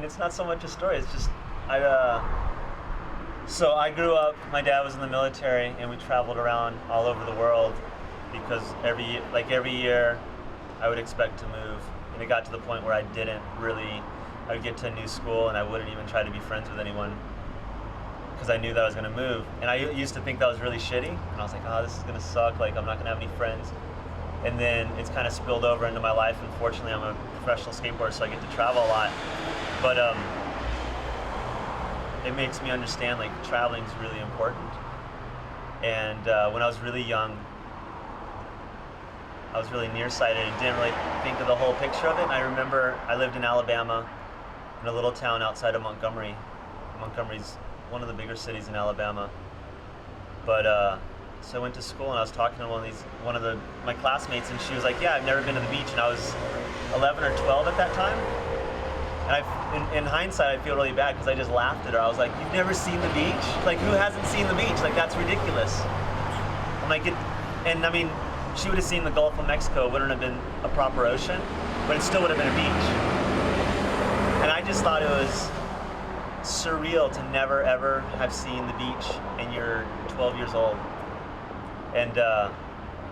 It's not so much a story. It's just so I grew up. My dad was in the military, and we traveled around all over the world because every year I would expect to move, and it got to the point where I didn't really. I would get to a new school, and I wouldn't even try to be friends with anyone because I knew that I was going to move. And I used to think that was really shitty, and I was like, oh, this is going to suck. Like, I'm not going to have any friends. And then it's kind of spilled over into my life. Unfortunately, I'm a professional skateboarder, so I get to travel a lot. But it makes me understand like traveling is really important. And when I was really young, I was really nearsighted and didn't really think of the whole picture of it. And I remember I lived in Alabama, in a little town outside of Montgomery. Montgomery's one of the bigger cities in Alabama. But so I went to school and I was talking to one of my classmates, and she was like, "Yeah, I've never been to the beach." And I was 11 or 12 at that time. And in hindsight, I feel really bad because I just laughed at her. I was like, "You've never seen the beach? Like, who hasn't seen the beach? Like, that's ridiculous." I'm like, she would have seen the Gulf of Mexico. It wouldn't have been a proper ocean, but it still would have been a beach. And I just thought it was surreal to never ever have seen the beach, and you're 12 years old. And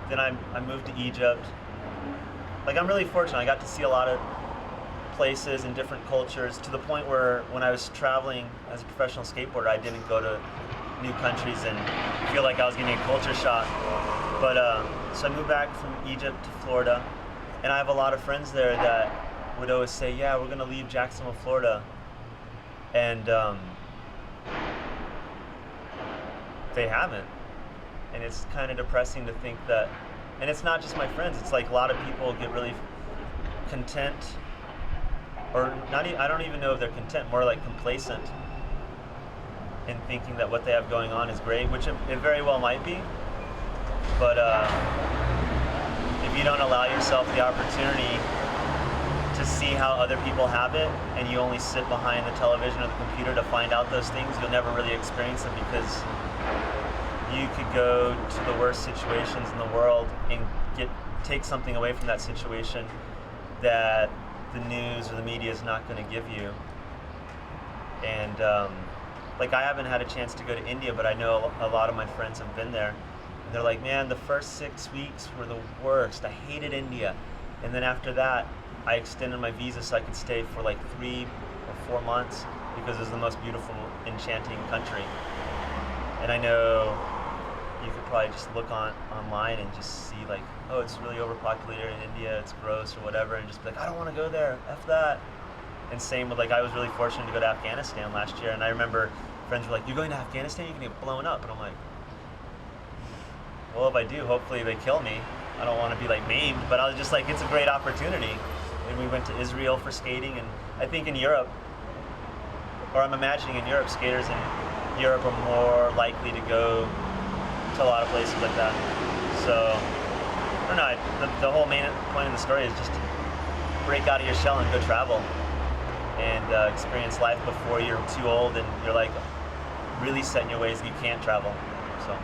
then I moved to Egypt. Like, I'm really fortunate. I got to see a lot of places and different cultures, to the point where when I was traveling as a professional skateboarder, I didn't go to new countries and feel like I was getting a culture shock. But so I moved back from Egypt to Florida, and I have a lot of friends there that would always say, "Yeah, we're gonna leave Jacksonville, Florida," and they haven't. And it's kind of depressing to think that, and it's not just my friends, it's like a lot of people get really content, or not even, I don't even know if they're content, more like complacent in thinking that what they have going on is great, which it very well might be. But if you don't allow yourself the opportunity to see how other people have it, and you only sit behind the television or the computer to find out those things, you'll never really experience them, because you could go to the worst situations in the world and take something away from that situation that the news or the media is not going to give you. And like, I haven't had a chance to go to India, but I know a lot of my friends have been there. And they're like, "Man, the first 6 weeks were the worst. I hated India." And then after that, I extended my visa so I could stay for like 3 or 4 months, because it was the most beautiful, enchanting country. And I know you could probably just look online and just see like, "Oh, it's really overpopulated in India, it's gross," or whatever, and just be like, "I don't want to go there, F that." And same with, like, I was really fortunate to go to Afghanistan last year, and I remember friends were like, "You're going to Afghanistan? You can get blown up." And I'm like, well, if I do, hopefully they kill me. I don't want to be like maimed, but I was just like, it's a great opportunity. And we went to Israel for skating, and I think in Europe, or I'm imagining in Europe, skaters in Europe are more likely to go to a lot of places like that. So, I don't know, the whole main point of the story is just to break out of your shell and go travel and experience life before you're too old and you're like really set in your ways and you can't travel. So.